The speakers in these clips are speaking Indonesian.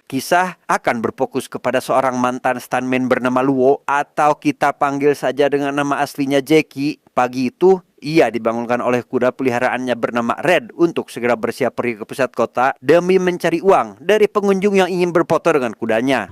Kisah akan berfokus kepada seorang mantan stuntman bernama Luo atau kita panggil saja dengan nama aslinya Jackie. Pagi itu, ia dibangunkan oleh kuda peliharaannya bernama Red untuk segera bersiap pergi ke pusat kota demi mencari uang dari pengunjung yang ingin berfoto dengan kudanya.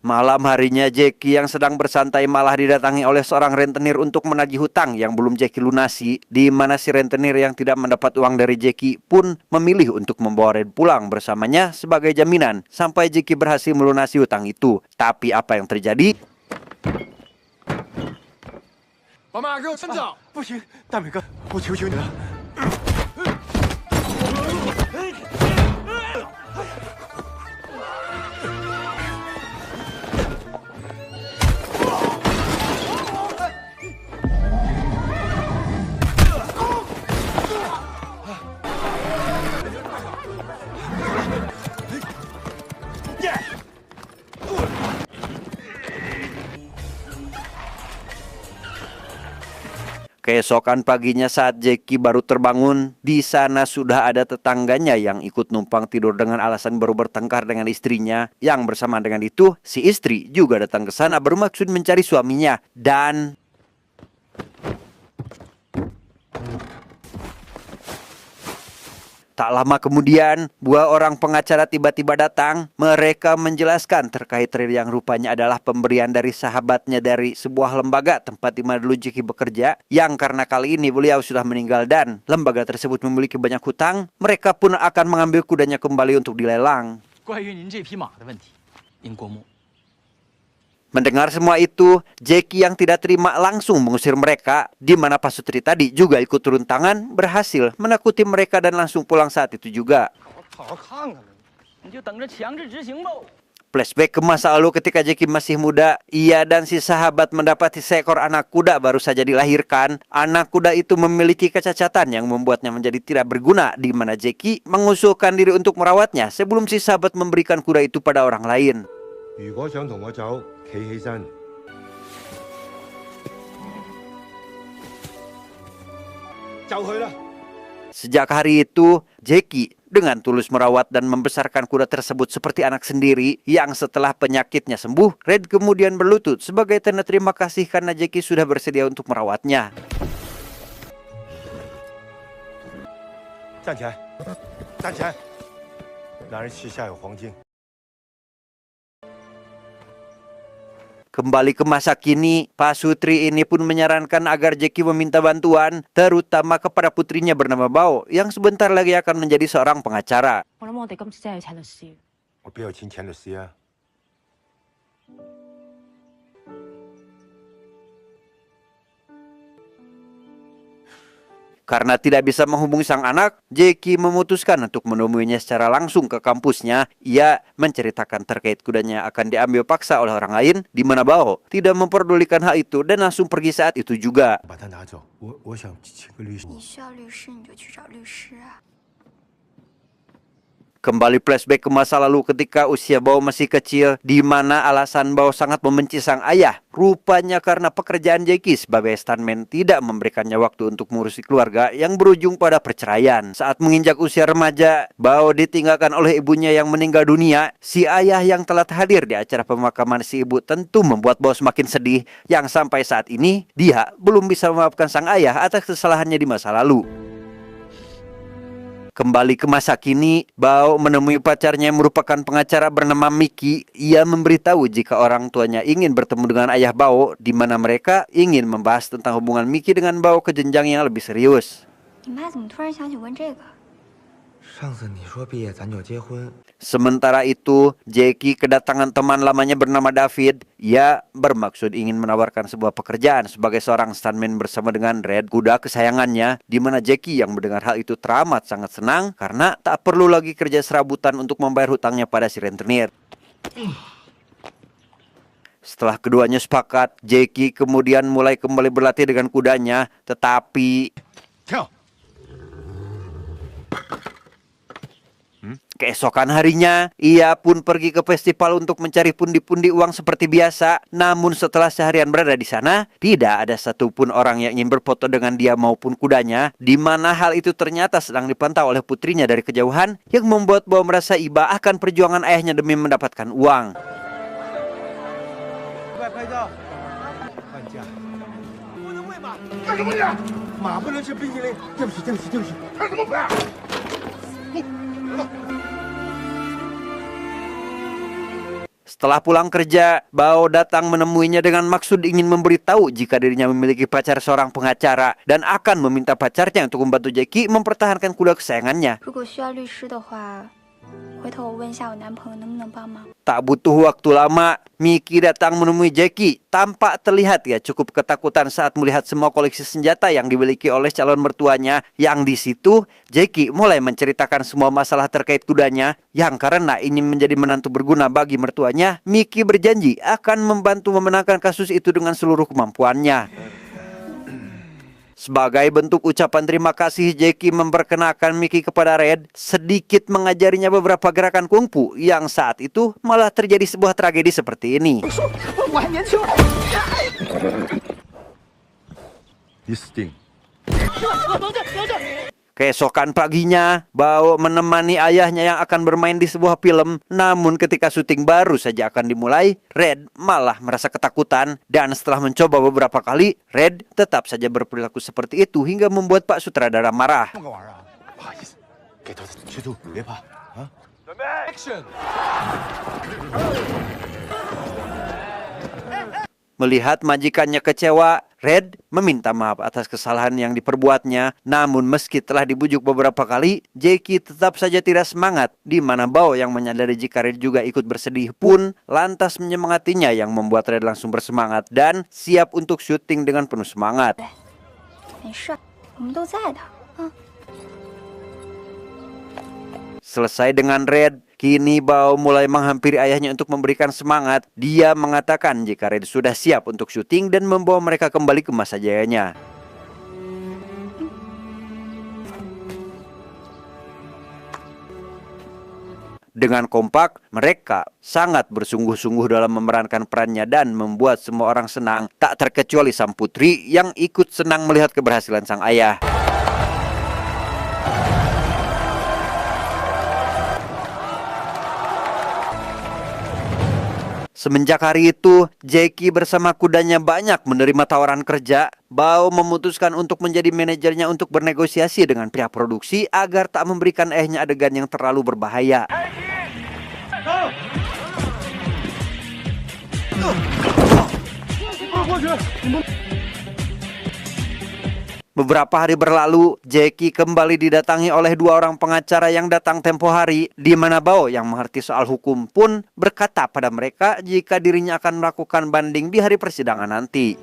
Malam harinya Jackie yang sedang bersantai malah didatangi oleh seorang rentenir untuk menagih hutang yang belum Jackie lunasi, di mana si rentenir yang tidak mendapat uang dari Jackie pun memilih untuk membawa Red pulang bersamanya sebagai jaminan sampai Jackie berhasil melunasi hutang itu. Tapi apa yang terjadi? Keesokan paginya saat Jackie baru terbangun, di sana sudah ada tetangganya yang ikut numpang tidur dengan alasan baru bertengkar dengan istrinya. Yang bersamaan dengan itu, si istri juga datang ke sana bermaksud mencari suaminya. Dan tak lama kemudian, dua orang pengacara tiba-tiba datang. Mereka menjelaskan terkait Red yang rupanya adalah pemberian dari sahabatnya dari sebuah lembaga tempat di mana dulu Jackie bekerja. Yang karena kali ini beliau sudah meninggal dan lembaga tersebut memiliki banyak hutang, mereka pun akan mengambil kudanya kembali untuk dilelang. Mendengar semua itu, Jackie yang tidak terima langsung mengusir mereka, di mana pasutri tadi juga ikut turun tangan, berhasil menakuti mereka dan langsung pulang saat itu juga. Flashback ke masa lalu ketika Jackie masih muda, ia dan si sahabat mendapati seekor anak kuda baru saja dilahirkan. Anak kuda itu memiliki kecacatan yang membuatnya menjadi tidak berguna, di mana Jackie mengusulkan diri untuk merawatnya sebelum si sahabat memberikan kuda itu pada orang lain. Sejak hari itu, Jackie dengan tulus merawat dan membesarkan kuda tersebut seperti anak sendiri. Yang setelah penyakitnya sembuh, Red kemudian berlutut sebagai tanda terima kasih karena Jackie sudah bersedia untuk merawatnya. Kembali ke masa kini, pasutri ini pun menyarankan agar Jackie meminta bantuan, terutama kepada putrinya bernama Bao, yang sebentar lagi akan menjadi seorang pengacara. Karena tidak bisa menghubungi sang anak, Jackie memutuskan untuk menemuinya secara langsung ke kampusnya. Ia menceritakan terkait kudanya akan diambil paksa oleh orang lain, di mana Bao tidak memperdulikan hal itu dan langsung pergi saat itu juga. Kembali flashback ke masa lalu ketika usia Bao masih kecil, di mana alasan Bao sangat membenci sang ayah. Rupanya karena pekerjaan Jackie sebagai stuntman tidak memberikannya waktu untuk mengurusi keluarga yang berujung pada perceraian. Saat menginjak usia remaja, Bao ditinggalkan oleh ibunya yang meninggal dunia. Si ayah yang telah hadir di acara pemakaman si ibu tentu membuat Bao semakin sedih, yang sampai saat ini dia belum bisa memaafkan sang ayah atas kesalahannya di masa lalu. Kembali ke masa kini, Bao menemui pacarnya yang merupakan pengacara bernama Mickey. Ia memberitahu jika orang tuanya ingin bertemu dengan ayah Bao, di mana mereka ingin membahas tentang hubungan Mickey dengan Bao ke jenjang yang lebih serius. Sementara itu, Jackie kedatangan teman lamanya bernama David. Ia bermaksud ingin menawarkan sebuah pekerjaan sebagai seorang stuntman bersama dengan Red, kuda kesayangannya, di mana Jackie yang mendengar hal itu teramat sangat senang karena tak perlu lagi kerja serabutan untuk membayar hutangnya pada si rentenir. Setelah keduanya sepakat, Jackie kemudian mulai kembali berlatih dengan kudanya, tetapi Keesokan harinya, ia pun pergi ke festival untuk mencari pundi-pundi uang seperti biasa. Namun setelah seharian berada di sana, tidak ada satupun orang yang ingin berfoto dengan dia maupun kudanya, di mana hal itu ternyata sedang dipantau oleh putrinya dari kejauhan, yang membuat Bao merasa iba akan perjuangan ayahnya demi mendapatkan uang. Setelah pulang kerja, Bao datang menemuinya dengan maksud ingin memberitahu jika dirinya memiliki pacar seorang pengacara dan akan meminta pacarnya untuk membantu Jackie mempertahankan kuda kesayangannya. Tak butuh waktu lama, Mickey datang menemui Jackie. Tampak terlihat ya cukup ketakutan saat melihat semua koleksi senjata yang dimiliki oleh calon mertuanya. Yang di situ, Jackie mulai menceritakan semua masalah terkait kudanya yang karena ingin menjadi menantu berguna bagi mertuanya, Mickey berjanji akan membantu memenangkan kasus itu dengan seluruh kemampuannya. Sebagai bentuk ucapan terima kasih, Jackie memperkenalkan Mickey kepada Red, sedikit mengajarinya beberapa gerakan kungfu yang saat itu malah terjadi sebuah tragedi seperti ini. Keesokan paginya, Bao menemani ayahnya yang akan bermain di sebuah film. Namun ketika syuting baru saja akan dimulai, Red malah merasa ketakutan. Dan setelah mencoba beberapa kali, Red tetap saja berperilaku seperti itu hingga membuat Pak Sutradara marah. Melihat majikannya kecewa, Red meminta maaf atas kesalahan yang diperbuatnya. Namun meski telah dibujuk beberapa kali, Jackie tetap saja tidak semangat. Di mana Bao yang menyadari jika Red juga ikut bersedih pun lantas menyemangatinya, yang membuat Red langsung bersemangat dan siap untuk syuting dengan penuh semangat. Selesai dengan Red, kini Bao mulai menghampiri ayahnya untuk memberikan semangat. Dia mengatakan jika Red sudah siap untuk syuting dan membawa mereka kembali ke masa jayanya. Dengan kompak, mereka sangat bersungguh-sungguh dalam memerankan perannya dan membuat semua orang senang, tak terkecuali sang putri yang ikut senang melihat keberhasilan sang ayah. Semenjak hari itu, Jackie bersama kudanya banyak menerima tawaran kerja. Bao memutuskan untuk menjadi manajernya untuk bernegosiasi dengan pihak produksi agar tak memberikan ayahnya adegan yang terlalu berbahaya. Beberapa hari berlalu, Jackie kembali didatangi oleh dua orang pengacara yang datang tempo hari, di mana Bao yang mengerti soal hukum pun berkata pada mereka jika dirinya akan melakukan banding di hari persidangan nanti.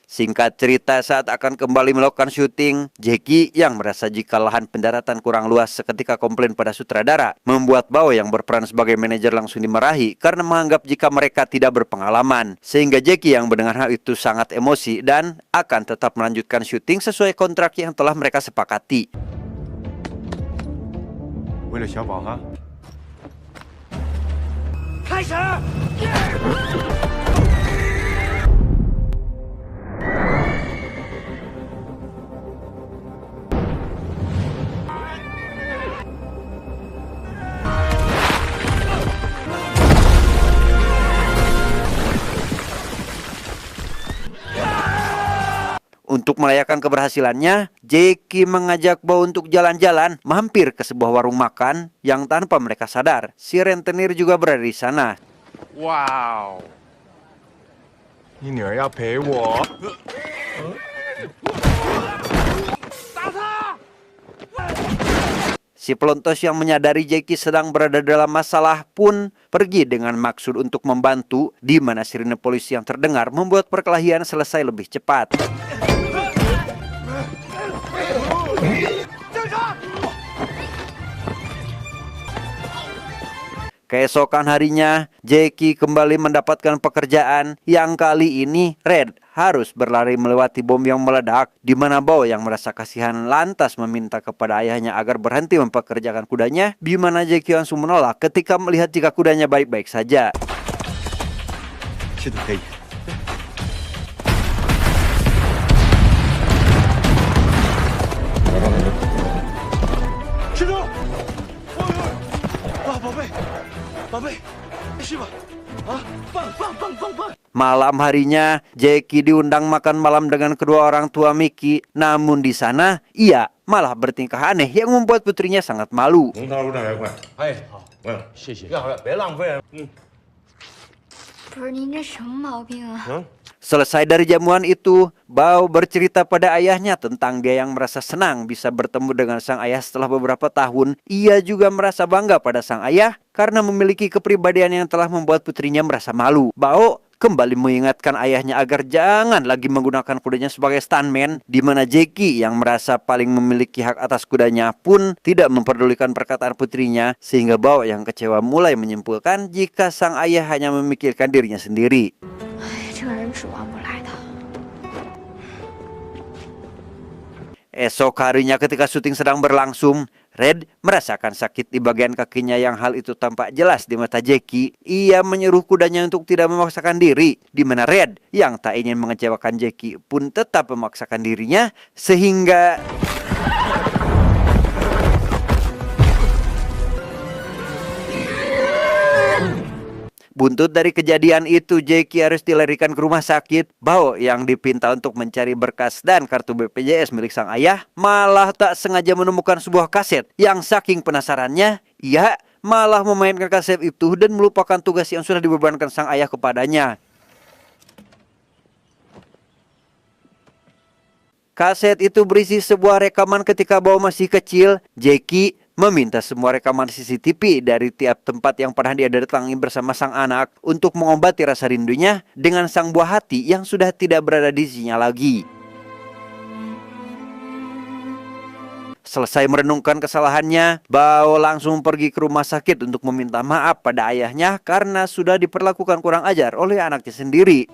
Singkat cerita, saat akan kembali melakukan syuting, Jackie yang merasa jika lahan pendaratan kurang luas seketika komplain pada sutradara, membuat Bao yang berperan sebagai manajer langsung dimarahi karena menganggap jika mereka tidak berpengalaman. Sehingga Jackie yang mendengar hal itu sangat emosi dan akan tetap melanjutkan syuting sesuai kontrak yang telah mereka sepakati. Untuk merayakan keberhasilannya, Jackie mengajak Bao untuk jalan-jalan, mampir ke sebuah warung makan yang tanpa mereka sadar, si rentenir juga berada di sana. Wow. Si pelontos yang menyadari Jackie sedang berada dalam masalah pun pergi dengan maksud untuk membantu, di mana sirine polisi yang terdengar membuat perkelahian selesai lebih cepat. Keesokan harinya, Jackie kembali mendapatkan pekerjaan yang kali ini Red harus berlari melewati bom yang meledak, di mana Bao yang merasa kasihan lantas meminta kepada ayahnya agar berhenti mempekerjakan kudanya, di mana Jackie langsung menolak ketika melihat jika kudanya baik-baik saja. Malam harinya, Jackie diundang makan malam dengan kedua orang tua Mickey. Namun di sana, ia malah bertingkah aneh yang membuat putrinya sangat malu. Selesai dari jamuan itu, Bao bercerita pada ayahnya tentang dia yang merasa senang bisa bertemu dengan sang ayah setelah beberapa tahun. Ia juga merasa bangga pada sang ayah karena memiliki kepribadian yang telah membuat putrinya merasa malu. Bao kembali mengingatkan ayahnya agar jangan lagi menggunakan kudanya sebagai stuntman, di mana Jackie yang merasa paling memiliki hak atas kudanya pun tidak memperdulikan perkataan putrinya, sehingga Bao yang kecewa mulai menyimpulkan jika sang ayah hanya memikirkan dirinya sendiri. Esok harinya ketika syuting sedang berlangsung, Red merasakan sakit di bagian kakinya yang hal itu tampak jelas di mata Jackie. Ia menyuruh kudanya untuk tidak memaksakan diri, di mana Red yang tak ingin mengecewakan Jackie pun tetap memaksakan dirinya, sehingga buntut dari kejadian itu, Jackie harus dilarikan ke rumah sakit. Bao yang dipinta untuk mencari berkas dan kartu BPJS milik sang ayah malah tak sengaja menemukan sebuah kaset yang saking penasarannya, ia malah memainkan kaset itu dan melupakan tugas yang sudah dibebankan sang ayah kepadanya. Kaset itu berisi sebuah rekaman ketika Bao masih kecil. Jackie meminta semua rekaman CCTV dari tiap tempat yang pernah dia datangi bersama sang anak untuk mengobati rasa rindunya dengan sang buah hati yang sudah tidak berada di sisinya lagi. Selesai merenungkan kesalahannya, Bao langsung pergi ke rumah sakit untuk meminta maaf pada ayahnya karena sudah diperlakukan kurang ajar oleh anaknya sendiri.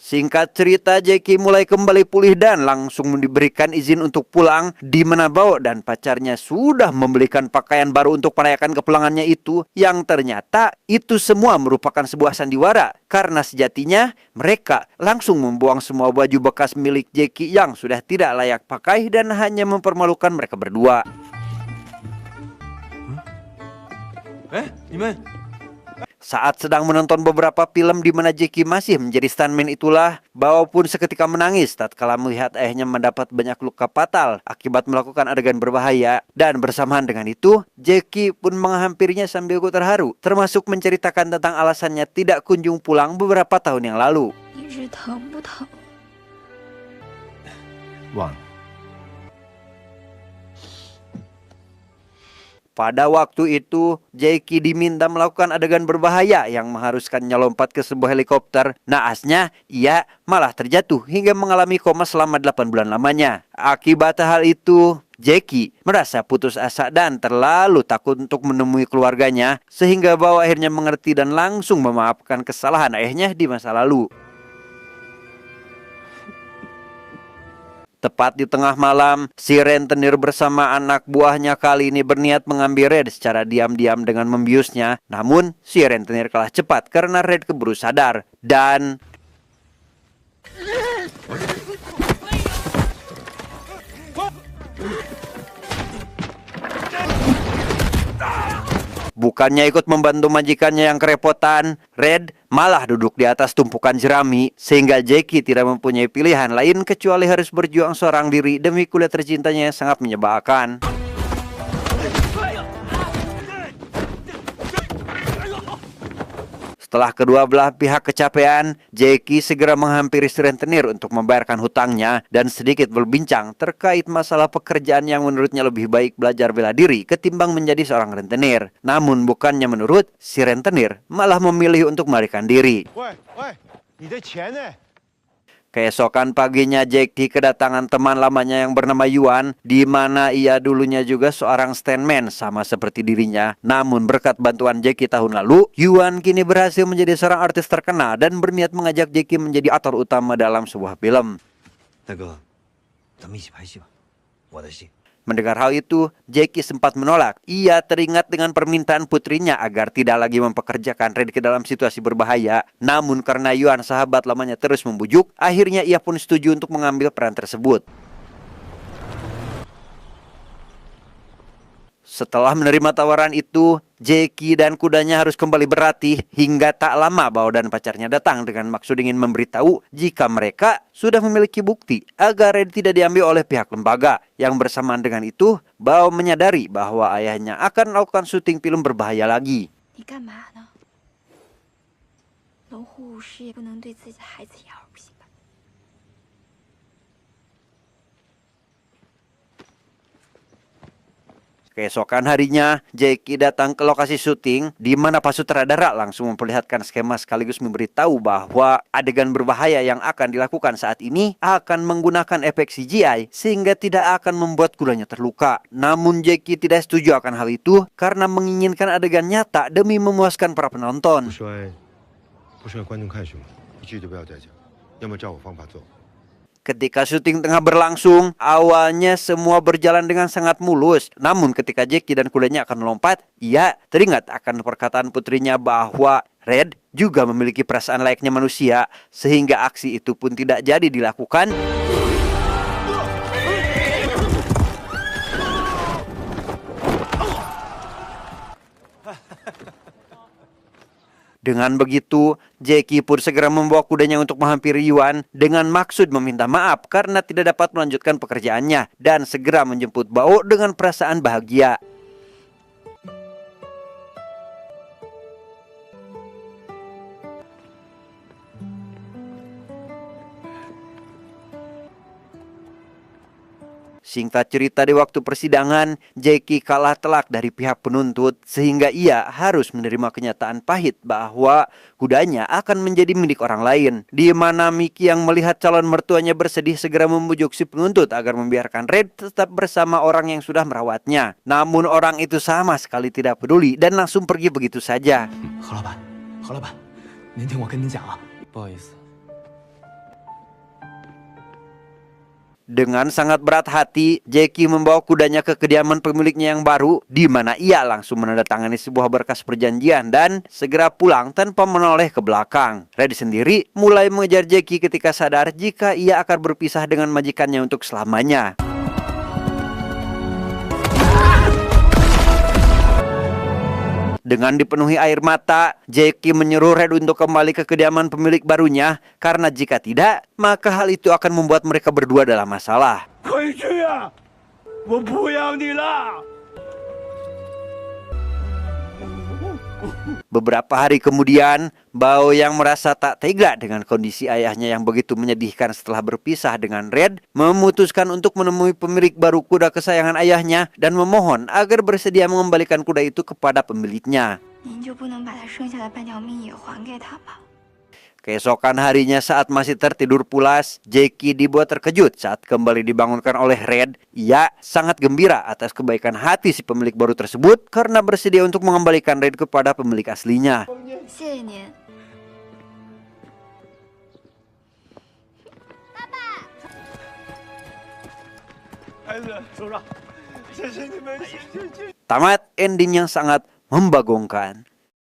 Singkat cerita, Jackie mulai kembali pulih dan langsung diberikan izin untuk pulang, di mana Bao dan pacarnya sudah membelikan pakaian baru untuk merayakan kepulangannya itu, yang ternyata itu semua merupakan sebuah sandiwara karena sejatinya mereka langsung membuang semua baju bekas milik Jackie yang sudah tidak layak pakai dan hanya mempermalukan mereka berdua. Saat sedang menonton beberapa film di mana Jackie masih menjadi stuntman itulah, Bao pun seketika menangis tatkala melihat ayahnya mendapat banyak luka fatal akibat melakukan adegan berbahaya. Dan bersamaan dengan itu, Jackie pun menghampirinya sambil terharu, termasuk menceritakan tentang alasannya tidak kunjung pulang beberapa tahun yang lalu. Pada waktu itu, Jackie diminta melakukan adegan berbahaya yang mengharuskannya lompat ke sebuah helikopter. Naasnya, ia malah terjatuh hingga mengalami koma selama 8 bulan lamanya. Akibat hal itu, Jackie merasa putus asa dan terlalu takut untuk menemui keluarganya, sehingga Bao akhirnya mengerti dan langsung memaafkan kesalahan ayahnya di masa lalu. Tepat di tengah malam, si rentenir bersama anak buahnya kali ini berniat mengambil Red secara diam-diam dengan membiusnya. Namun, si rentenir kalah cepat karena Red keburu sadar. Dan bukannya ikut membantu majikannya yang kerepotan, Red malah duduk di atas tumpukan jerami, sehingga Jackie tidak mempunyai pilihan lain kecuali harus berjuang seorang diri demi kulit tercintanya yang sangat menyebalkan. Setelah kedua belah pihak kecapean, Jackie segera menghampiri si rentenir untuk membayarkan hutangnya dan sedikit berbincang terkait masalah pekerjaan yang menurutnya lebih baik belajar bela diri ketimbang menjadi seorang rentenir. Namun bukannya menurut, si rentenir malah memilih untuk melarikan diri. Keesokan paginya Jackie kedatangan teman lamanya yang bernama Yuan, di mana ia dulunya juga seorang stuntman sama seperti dirinya. Namun berkat bantuan Jackie tahun lalu, Yuan kini berhasil menjadi seorang artis terkenal dan berniat mengajak Jackie menjadi aktor utama dalam sebuah film. Mendengar hal itu, Jackie sempat menolak. Ia teringat dengan permintaan putrinya agar tidak lagi mempekerjakan Red ke dalam situasi berbahaya. Namun karena Yuan sahabat lamanya terus membujuk, akhirnya ia pun setuju untuk mengambil peran tersebut. Setelah menerima tawaran itu, Jackie dan kudanya harus kembali berlatih hingga tak lama Bao dan pacarnya datang dengan maksud ingin memberitahu jika mereka sudah memiliki bukti agar Red tidak diambil oleh pihak lembaga. Yang bersamaan dengan itu, Bao menyadari bahwa ayahnya akan melakukan syuting film berbahaya lagi. Keesokan harinya, Jackie datang ke lokasi syuting di mana Pak sutradara langsung memperlihatkan skema sekaligus memberitahu bahwa adegan berbahaya yang akan dilakukan saat ini akan menggunakan efek CGI sehingga tidak akan membuat kudanya terluka. Namun Jackie tidak setuju akan hal itu karena menginginkan adegan nyata demi memuaskan para penonton. Ketika syuting tengah berlangsung, awalnya semua berjalan dengan sangat mulus. Namun ketika Jackie dan kudanya akan melompat, ia teringat akan perkataan putrinya bahwa Red juga memiliki perasaan layaknya manusia, sehingga aksi itu pun tidak jadi dilakukan. Dengan begitu, Jackie pun segera membawa kudanya untuk menghampiri Yuan dengan maksud meminta maaf karena tidak dapat melanjutkan pekerjaannya dan segera menjemput Bao dengan perasaan bahagia. Singkat cerita, di waktu persidangan, Jackie kalah telak dari pihak penuntut sehingga ia harus menerima kenyataan pahit bahwa kudanya akan menjadi milik orang lain. Di mana Mickey yang melihat calon mertuanya bersedih segera membujuk si penuntut agar membiarkan Red tetap bersama orang yang sudah merawatnya. Namun orang itu sama sekali tidak peduli dan langsung pergi begitu saja. Dengan sangat berat hati, Jackie membawa kudanya ke kediaman pemiliknya yang baru, di mana ia langsung menandatangani sebuah berkas perjanjian dan segera pulang tanpa menoleh ke belakang. Red sendiri mulai mengejar Jackie ketika sadar jika ia akan berpisah dengan majikannya untuk selamanya. Dengan dipenuhi air mata, Jackie menyuruh Red untuk kembali ke kediaman pemilik barunya karena jika tidak, maka hal itu akan membuat mereka berdua dalam masalah. Beberapa hari kemudian, Bao yang merasa tak tega dengan kondisi ayahnya yang begitu menyedihkan setelah berpisah dengan Red, memutuskan untuk menemui pemilik baru kuda kesayangan ayahnya dan memohon agar bersedia mengembalikan kuda itu kepada pemiliknya. Keesokan harinya saat masih tertidur pulas, Jackie dibuat terkejut saat kembali dibangunkan oleh Red. Ia sangat gembira atas kebaikan hati si pemilik baru tersebut karena bersedia untuk mengembalikan Red kepada pemilik aslinya. Tamat ending yang sangat membagongkan.